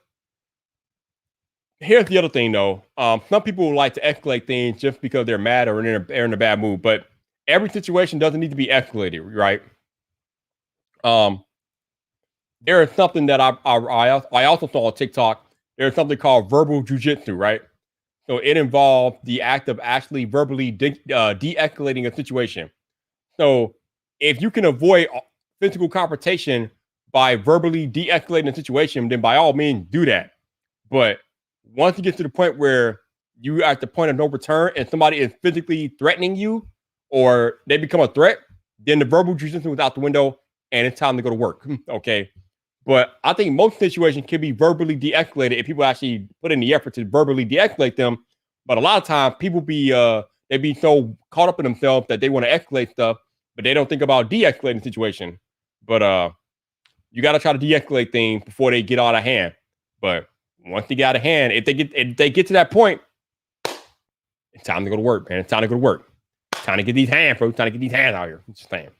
Here's the other thing, though. Some people like to escalate things just because they're mad or they're in a bad mood, but every situation doesn't need to be escalated, right? There is something that I also saw on TikTok. There's something called verbal jujitsu, right? So it involved the act of actually verbally de-escalating a situation. So if you can avoid physical confrontation by verbally de-escalating a situation, then by all means do that. But once you get to the point where you are at the point of no return and somebody is physically threatening you or they become a threat, then the verbal jujitsu is out the window and it's time to go to work. Okay. But I think most situations can be verbally de-escalated if people actually put in the effort to verbally de-escalate them. But a lot of times people they be so caught up in themselves that they want to escalate stuff, but they don't think about de-escalating the situation. But you got to try to de-escalate things before they get out of hand. But once they get out of hand, if they get to that point, it's time to go to work, man. It's time to go to work. It's time to get these hands, bro. It's time to get these hands out here. I'm just saying.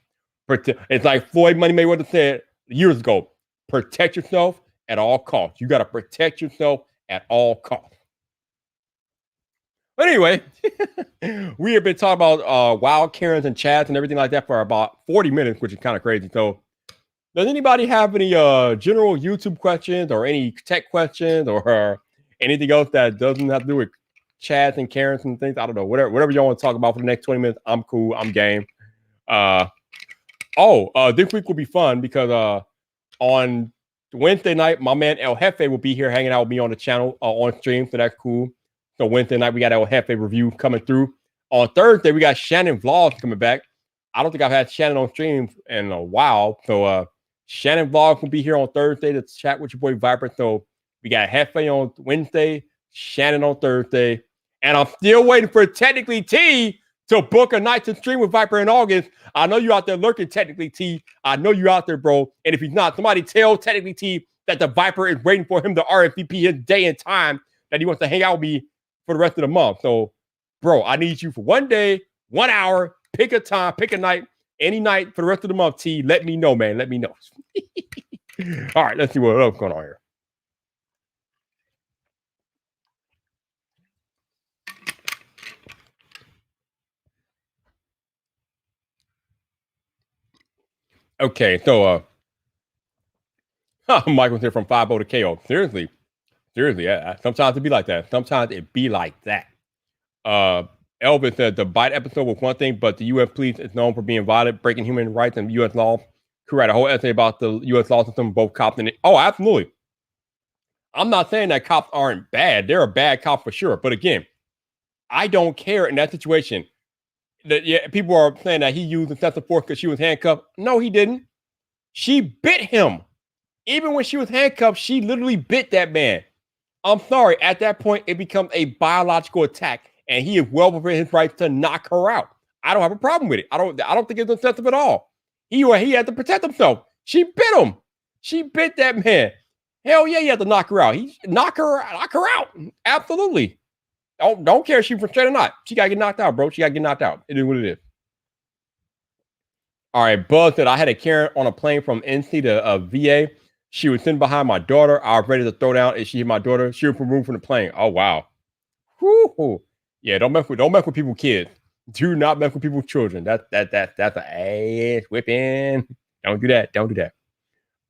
It's like Floyd Money Mayweather said years ago. Protect yourself at all costs. You got to protect yourself at all costs. But anyway, we have been talking about wild Karens and chats and everything like that for about 40 minutes, which is kind of crazy. So does anybody have any general YouTube questions or any tech questions or anything else that doesn't have to do with chats and Karens and things? I don't know. Whatever y'all want to talk about for the next 20 minutes, I'm cool. I'm game. This week will be fun because on Wednesday night, my man El Jefe will be here hanging out with me on the channel on stream. So that's cool. So Wednesday night, we got El Jefe review coming through. On Thursday, we got Shannon Vlogs coming back. I don't think I've had Shannon on stream in a while. So Shannon Vlogs will be here on Thursday to chat with your boy Viper. So we got Jefe on Wednesday, Shannon on Thursday. And I'm still waiting for Technically T to book a night to stream with Viper in August. I know you out there lurking, Technically T. I know you out there, bro. And if he's not, somebody tell Technically T that the Viper is waiting for him to RSVP his day and time that he wants to hang out with me for the rest of the month. So, bro, I need you for 1 day, 1 hour, pick a time, pick a night, any night for the rest of the month, T. Let me know, man. Let me know. All right, let's see what else going on here. Okay, so Michael's here from 5-0 to KO. Seriously. Yeah, sometimes it be like that. Elvis said the bite episode was one thing, but the U.S. police is known for being violent, breaking human rights and U.S. law. Could write a whole essay about the U.S. law system, both cops and it. Oh, absolutely. I'm not saying that cops aren't bad. They're a bad cop for sure. But again, I don't care in that situation. People are saying that he used excessive force because she was handcuffed. No, he didn't. She bit him. Even when she was handcuffed, she literally bit that man. I'm sorry. At that point, it becomes a biological attack, and he is well within his right to knock her out. I don't have a problem with it. I don't think it's excessive at all. He had to protect himself. She bit him. She bit that man. Hell yeah, he had to knock her out. He knock her out. Absolutely. Don't care if she's straight or not. She gotta get knocked out, bro. She gotta get knocked out. It is what it is. All right, Buzz said I had a Karen on a plane from NC to VA. She was sitting behind my daughter. I was ready to throw down. If she hit my daughter, she was removed from the plane. Oh wow. Whoo. Yeah, don't mess with people's kids. Do not mess with people's children. That's an ass whipping. Don't do that. Don't do that.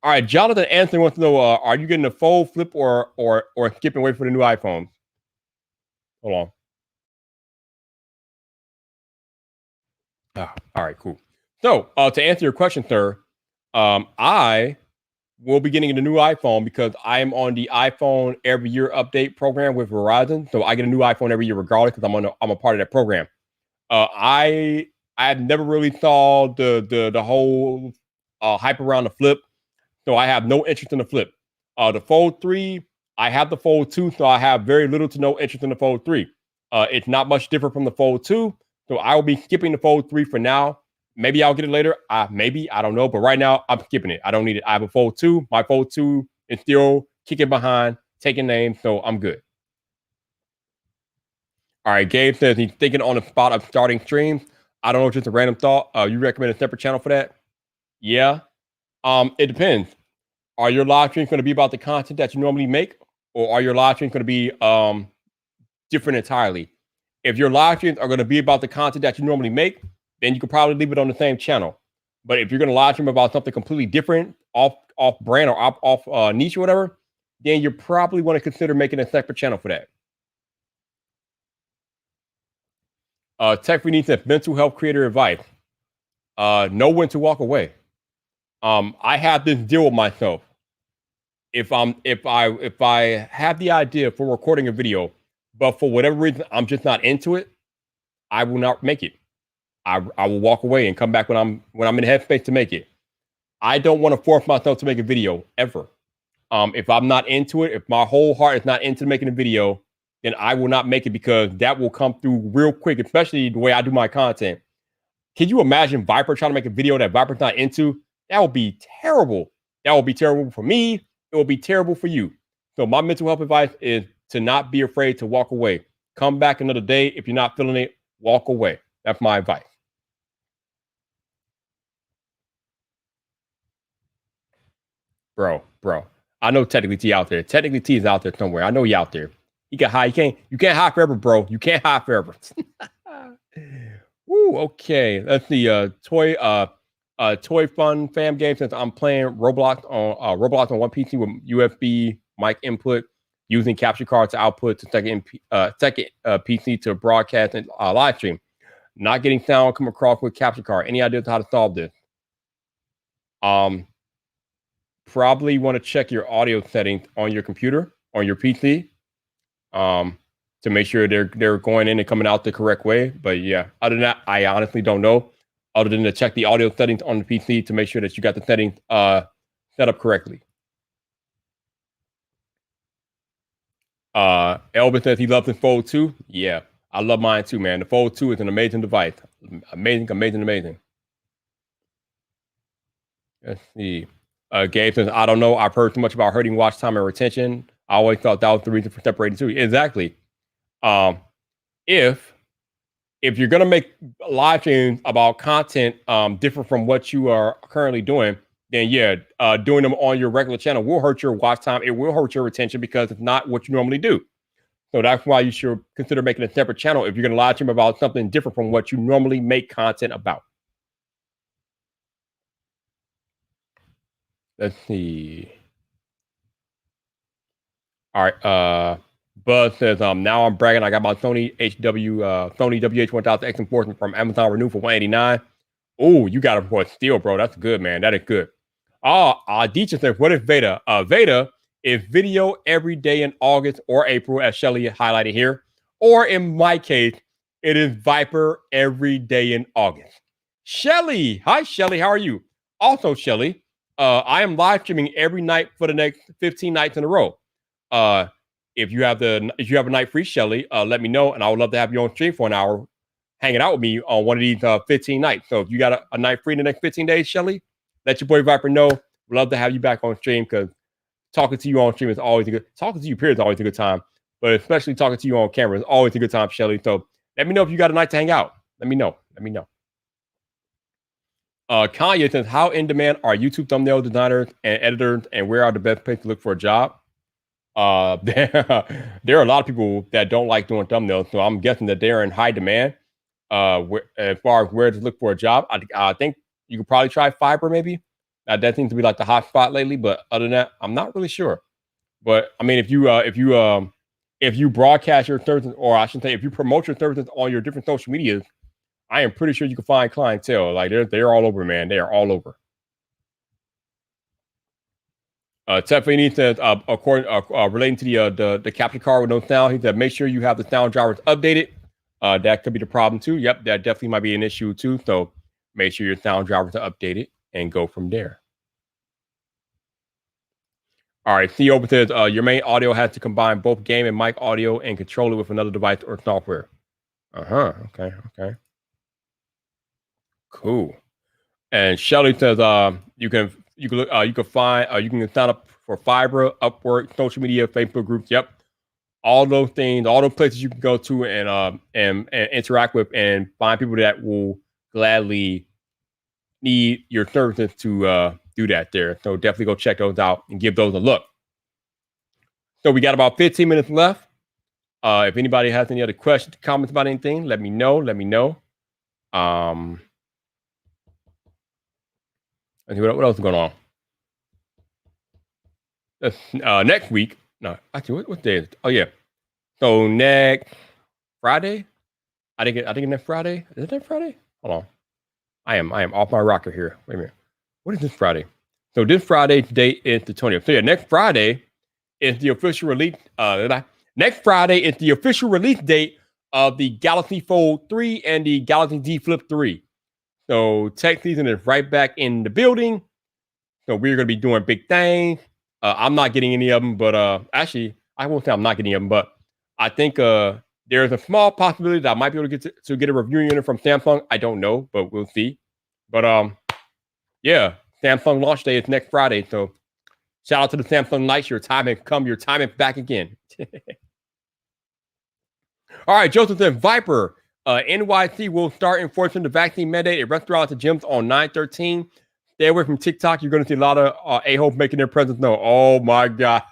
All right, Jonathan Anthony wants to know: are you getting a fold, flip, or skipping away for the new iPhone? Hold on. All right, cool. So to answer your question, sir, I will be getting a new iPhone because I am on the iPhone every year update program with Verizon. So I get a new iPhone every year regardless because I'm a part of that program. I never really saw the whole hype around the flip, so I have no interest in the flip. The Fold 3, I have the Fold 2, so I have very little to no interest in the Fold 3. It's not much different from the Fold 2, so I will be skipping the Fold 3 for now. Maybe I'll get it later. Maybe, I don't know. But right now, I'm skipping it. I don't need it. I have a Fold 2. My Fold 2 is still kicking behind, taking names, so I'm good. All right, Gabe says he's thinking on the spot of starting streams. I don't know, just a random thought. You recommend a separate channel for that? Yeah. It depends. Are your live streams going to be about the content that you normally make, or are your live streams going to be different entirely? If your live streams are going to be about the content that you normally make, then you could probably leave it on the same channel. But if you're going to live stream about something completely different, off brand or off niche or whatever, then you probably want to consider making a separate channel for that. Tech we need some mental health creator advice. Know when to walk away. I have this deal with myself. If I have the idea for recording a video, but for whatever reason I'm just not into it, I will not make it. I will walk away and come back when I'm in the headspace to make it. I don't want to force myself to make a video ever. If I'm not into it, if my whole heart is not into making a video, then I will not make it because that will come through real quick, especially the way I do my content. Can you imagine Viper trying to make a video that Viper's not into? That would be terrible. That would be terrible for me. It will be terrible for you. So my mental health advice is to not be afraid to walk away. Come back another day. If you're not feeling it, walk away. That's my advice. Bro. I know Technically T out there. Technically T is out there somewhere. I know he out there. He can hide. You can't hide forever, bro. You can't hide forever. Woo, okay. Let's see. Toy Fun Fam Game, since I'm playing Roblox on one PC with USB mic input, using capture card to output to second PC to broadcast and live stream. Not getting sound come across with capture card. Any ideas how to solve this? Probably want to check your audio settings on your computer, on your PC, to make sure they're going in and coming out the correct way. But yeah, other than that, I honestly don't know. Other than to check the audio settings on the PC to make sure that you got the settings set up correctly. Elvis says he loves the Fold 2. Yeah, I love mine too, man. The Fold 2 is an amazing device. Amazing. Let's see. Gabe says, I don't know. I've heard too much about hurting watch time and retention. I always thought that was the reason for separating two. Exactly. If you're gonna make live streams about content different from what you are currently doing, then yeah, doing them on your regular channel will hurt your watch time. It will hurt your retention because it's not what you normally do. So that's why you should consider making a separate channel if you're gonna live stream about something different from what you normally make content about. Let's see. All right. Buzz says, now I'm bragging. I got my Sony WH1000 X enforcement from Amazon renewed for $189. Oh, you got it for a steal, bro. That's good, man. That is good. Deecha says, what is Veda? Veda is video every day in August or April, as Shelly highlighted here. Or in my case, it is Viper every day in August. Shelly. Hi, Shelly. How are you? Also, Shelly, I am live streaming every night for the next 15 nights in a row. If you have a night free, Shelly, let me know, and I would love to have you on stream for an hour, hanging out with me on one of these 15 nights. So if you got a night free in the next 15 days, Shelly, let your boy Viper know. We'd love to have you back on stream because talking to you on stream is always a good. Talking to you, period, is always a good time. But especially talking to you on camera is always a good time, Shelly. So let me know if you got a night to hang out. Let me know. Kanye says, how in demand are YouTube thumbnail designers and editors, and where are the best places to look for a job? There are a lot of people that don't like doing thumbnails, so I'm guessing that they're in high demand. As far as where to look for a job, I think you could probably try Fiverr, maybe. That seems to be like the hot spot lately. But other than that, I'm not really sure. But I mean, if you broadcast your services, or I should say, if you promote your services on your different social medias, I am pretty sure you can find clientele. Like they're all over, man. They are all over. Tiffany says, relating to the capture card with no sound, he said, make sure you have the sound drivers updated. That could be the problem too. Yep, that definitely might be an issue too. So make sure your sound drivers are updated and go from there. All right, Theo says, your main audio has to combine both game and mic audio and control it with another device or software. Okay. Cool. And Shelly says, you can sign up for Fiverr, Upwork, social media, Facebook groups. Yep, all those things, all those places you can go to and interact with and find people that will gladly need your services to do that there. So definitely go check those out and give those a look. So we got about 15 minutes left. If anybody has any other questions, comments about anything, let me know. What else is going on? Next week. No, actually, what day is it? Oh yeah. So next Friday. I think it's next Friday. Is it next Friday? Hold on. I am off my rocker here. Wait a minute. What is this Friday? So this Friday date is the 20th. So yeah, next Friday is the official release. Next Friday is the official release date of the Galaxy Fold 3 and the Galaxy Z Flip 3. So tech season is right back in the building. So we're going to be doing big things. I'm not getting any of them, but actually, I won't say I'm not getting any of them, but I think there's a small possibility that I might be able to get a review unit from Samsung. I don't know, but we'll see. But yeah, Samsung launch day is next Friday. So shout out to the Samsung Knights. Your time has come. Your time is back again. All right, Joseph said, Viper. NYC will start enforcing the vaccine mandate at restaurants and gyms on 9/13. Stay away from TikTok. You're going to see a lot of a-holes making their presence known. Oh, my God.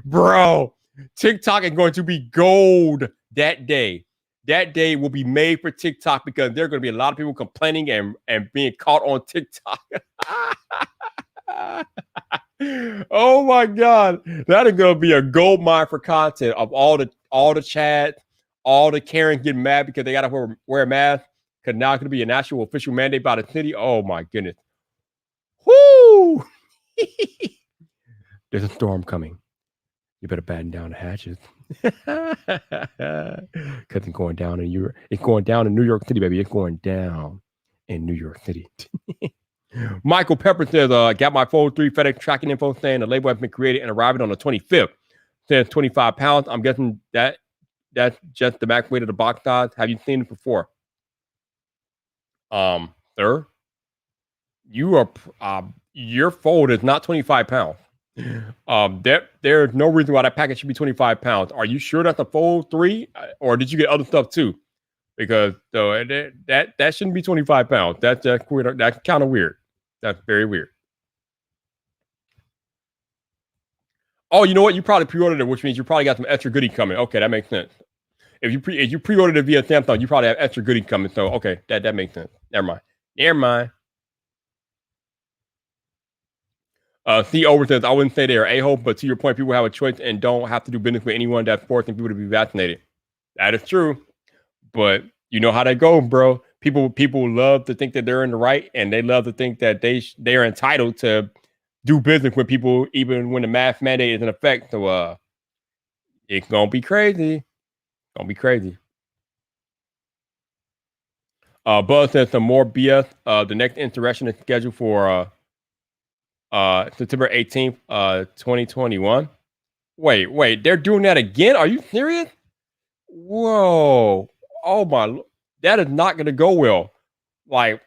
Bro, TikTok is going to be gold that day. That day will be made for TikTok because there are going to be a lot of people complaining and being caught on TikTok. Oh, my God. That is going to be a gold mine for content of all the chats. All the Karens getting mad because they got to wear a mask because now it's going to be an actual official mandate by the city. Oh, my goodness. Whoo! There's a storm coming. You better batten down the hatches. Because it's going down in Europe. It's going down in New York City, baby. It's going down in New York City. Michael Pepper says, got my Fold 3 FedEx tracking info saying the label has been created and arriving on the 25th. Says 25 pounds. I'm guessing that's just the max weight of the box size. Have you seen it before? Sir, you are your Fold is not 25 pounds. There's no reason why that package should be 25 pounds. Are you sure that's a Fold 3, or did you get other stuff too? Because that shouldn't be 25 pounds. That's kind of weird. That's very weird. Oh, you know what? You probably pre-ordered it, which means you probably got some extra goodies coming. Okay, that makes sense. If you pre-ordered it via Samsung, you probably have extra goodies coming. So okay, that makes sense. Never mind. C. Over says, I wouldn't say they are a-hole, but to your point, people have a choice and don't have to do business with anyone that's forcing people to be vaccinated. That is true. But you know how that goes, bro. People love to think that they're in the right, and they love to think that they are entitled to do business with people even when the mask mandate is in effect. So it's gonna be crazy. Buzz says some more BS. The next insurrection is scheduled for September 18th, 2021. Wait, they're doing that again? Are you serious? Whoa. Oh my, that is not gonna go well. Like,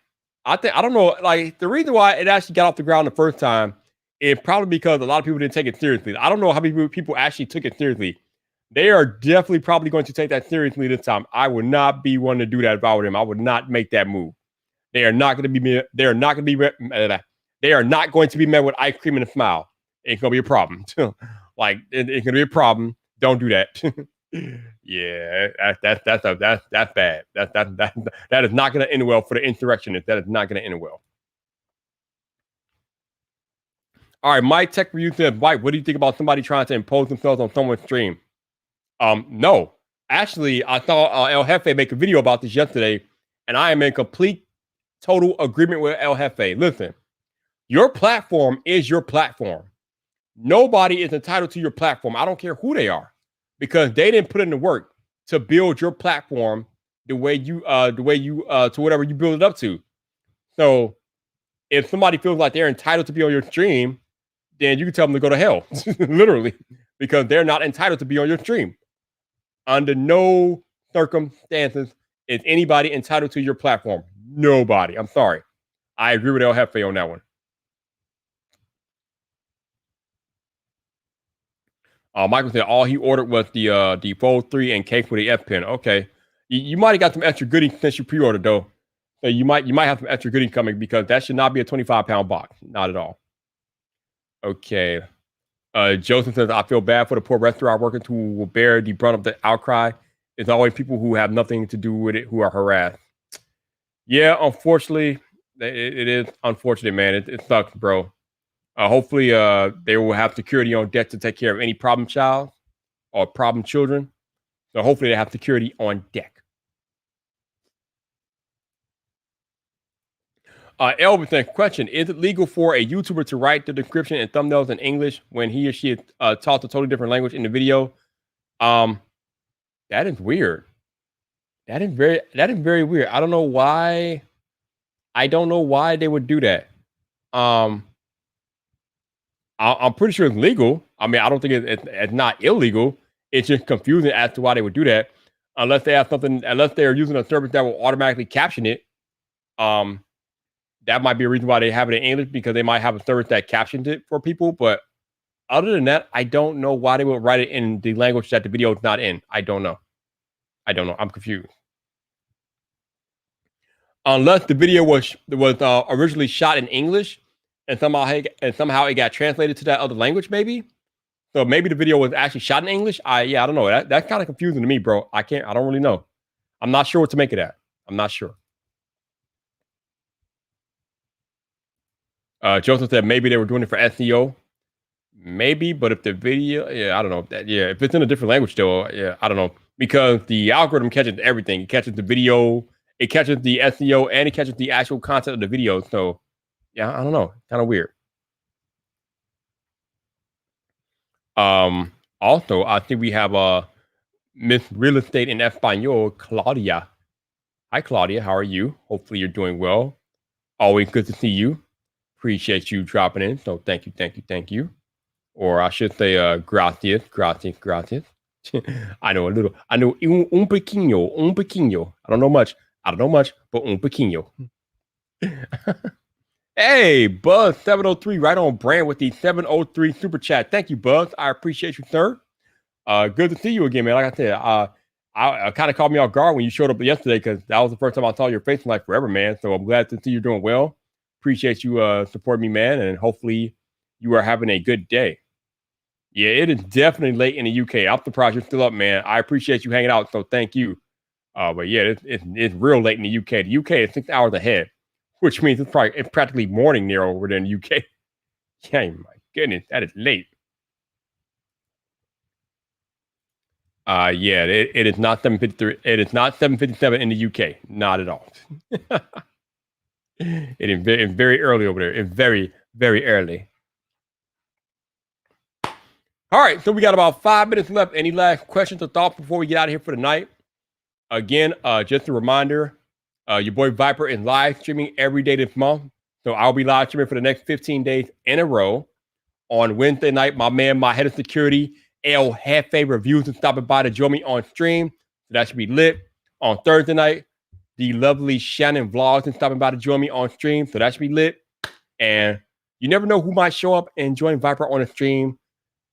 I don't know, like the reason why it actually got off the ground the first time is probably because a lot of people didn't take it seriously. I don't know how many people actually took it seriously. They are definitely probably going to take that seriously this time. I would not be one to do that if I were them. I would not make that move. They are not going to be. They are not going to be. They are not going to be met with ice cream and a smile. It's going to be a problem. Like it's going to be a problem. Don't do that. Yeah, that's bad. That is not going to end well for the insurrectionists. That is not going to end well. All right, my tech review says, Mike, what do you think about somebody trying to impose themselves on someone's stream? No. Actually, I saw El Jefe make a video about this yesterday, and I am in complete, total agreement with El Jefe. Listen, your platform is your platform. Nobody is entitled to your platform. I don't care who they are, because they didn't put in the work to build your platform the way you to whatever you build it up to. So if somebody feels like they're entitled to be on your stream, then you can tell them to go to hell, literally, because they're not entitled to be on your stream. Under no circumstances is anybody entitled to your platform. Nobody. I'm sorry. I agree with El Jefe on that one. Michael said all he ordered was the Fold 3 and case with the F Pen. Okay. You might have got some extra goodies since you pre-ordered though. So you might have some extra goodies coming, because that should not be a 25-pound box. Not at all. Okay. Joseph says, I feel bad for the poor restaurant workers who will bear the brunt of the outcry. It's always people who have nothing to do with it who are harassed. Yeah, unfortunately, it is unfortunate, man. It sucks, bro. Hopefully, they will have security on deck to take care of any problem child or problem children. So hopefully they have security on deck. Elvis said, question, is it legal for a YouTuber to write the description and thumbnails in English when he or she taught a totally different language in the video? That is weird. That is very weird. I don't know why they would do that. I'm pretty sure it's legal. I mean, I don't think it's not illegal. It's just confusing as to why they would do that, unless they're using a service that will automatically caption it. That might be a reason why they have it in English, because they might have a service that captions it for people. But other than that, I don't know why they would write it in the language that the video is not in. I don't know. I'm confused. Unless the video was originally shot in English and somehow it got translated to that other language, maybe. So maybe the video was actually shot in English. I don't know. That's kind of confusing to me, bro. I don't really know. I'm not sure what to make of that. I'm not sure. Joseph said maybe they were doing it for SEO. Maybe, but if the video, I don't know. If it's in a different language still, I don't know. Because the algorithm catches everything. It catches the video, it catches the SEO, and it catches the actual content of the video. So, yeah, I don't know. Kind of weird. Also, I think we have Miss Real Estate in Espanol, Claudia. Hi, Claudia. How are you? Hopefully you're doing well. Always good to see you. Appreciate you dropping in. So thank you. Or I should say gracias. I know a little. I know un pequeño. I don't know much, but un pequeño. Hey, Buzz 703, right on brand with the 703 super chat. Thank you, Buzz. I appreciate you, sir. Good to see you again, man. Like I said, I kind of caught me off guard when you showed up yesterday, because that was the first time I saw your face in like forever, man. So I'm glad to see you're doing well. Appreciate you supporting me, man, and hopefully you are having a good day. Yeah, it is definitely late in the UK. I'm surprised you're still up, man. I appreciate you hanging out, so thank you. But yeah, it's real late in the UK. The UK is 6 hours ahead, which means it's practically morning there over there in the UK. Yeah, my goodness, that is late. Yeah, it is not 7:53. It is not 7:57 in the UK. Not at all. It is very early over there. It's very, very early. All right, so we got about 5 minutes left. Any last questions or thoughts before we get out of here for the night? Again, just a reminder, your boy Viper is live streaming every day this month. So I'll be live streaming for the next 15 days in a row. On Wednesday night, my head of security, El Jefe, reviews and stopping by to join me on stream. So that should be lit. On Thursday night, the lovely Shannon vlogs and stopping by to join me on stream. So that should be lit. And you never know who might show up and join Viper on a stream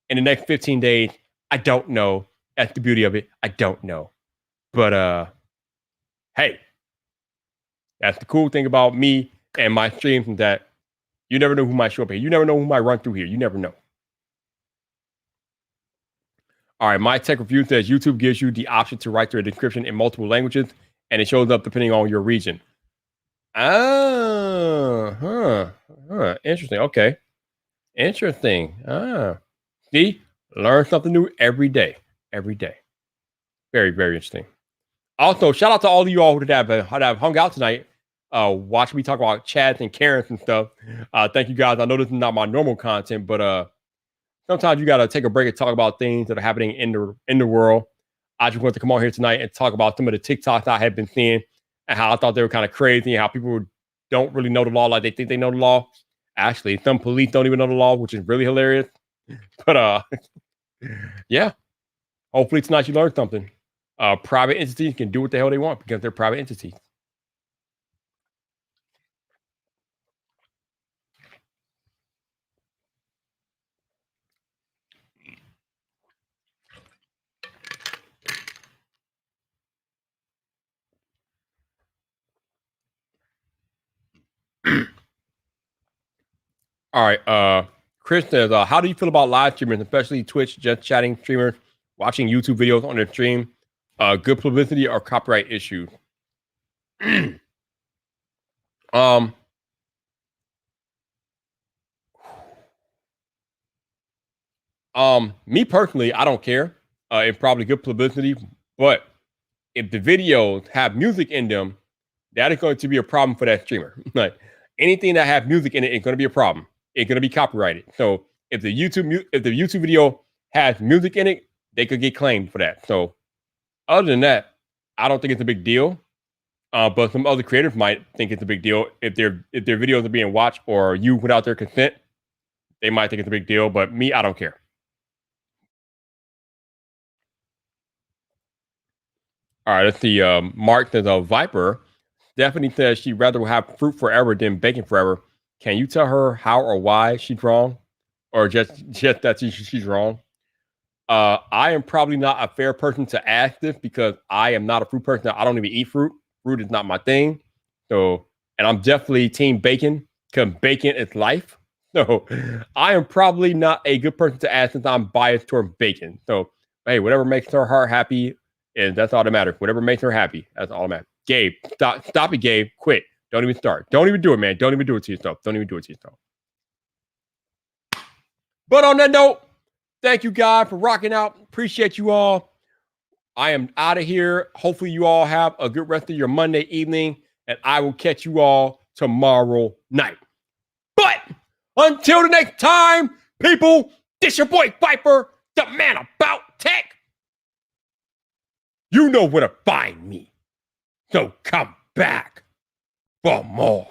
in the next 15 days. I don't know. That's the beauty of it. I don't know. But hey, That's the cool thing about me and my streams is that you never know who might show up here. You never know who might run through here. You never know. All right, my tech review says YouTube gives you the option to write their description in multiple languages, and it shows up depending on your region. Interesting. Okay. Interesting. See, learn something new every day. Every day. Very, very interesting. Also, shout out to all of you all that have hung out tonight, watching me talk about chats and Karens and stuff. Thank you guys. I know this is not my normal content, but sometimes you gotta take a break and talk about things that are happening in the world. I just wanted to come on here tonight and talk about some of the TikToks I had been seeing and how I thought they were kind of crazy and how people don't really know the law like they think they know the law. Actually, some police don't even know the law, which is really hilarious. But yeah. Hopefully tonight you learned something. Private entities can do what the hell they want because they're private entities. All right. Chris says, how do you feel about live streamers, especially Twitch, just chatting streamers, watching YouTube videos on their stream? Good publicity or copyright issues? um, me personally, I don't care. It's probably good publicity, but if the videos have music in them, that is going to be a problem for that streamer. Like anything that have music in it is going to be a problem. It's going to be copyrighted. So if the YouTube video has music in it, they could get claimed for that. So other than that, I don't think it's a big deal. But some other creators might think it's a big deal if their videos are being watched or you without their consent. They might think it's a big deal, but me, I don't care. All right, let's see. Mark says a Viper. Stephanie says she'd rather have fruit forever than bacon forever. Can you tell her how or why she's wrong, or just that she's wrong? I am probably not a fair person to ask this because I am not a fruit person. I don't even eat fruit. Fruit is not my thing. So, and I'm definitely team bacon because bacon is life. So, I am probably not a good person to ask since I'm biased toward bacon. So, hey, whatever makes her heart happy, and that's all that matters. Whatever makes her happy, that's all that matters. Gabe, stop it, Gabe. Quit. Don't even start. Don't even do it, man. Don't even do it to yourself. Don't even do it to yourself. But on that note, thank you guys for rocking out. Appreciate you all. I am out of here. Hopefully, you all have a good rest of your Monday evening, and I will catch you all tomorrow night. But until the next time, people, this your boy Viper, the man about tech. You know where to find me. So come back for more.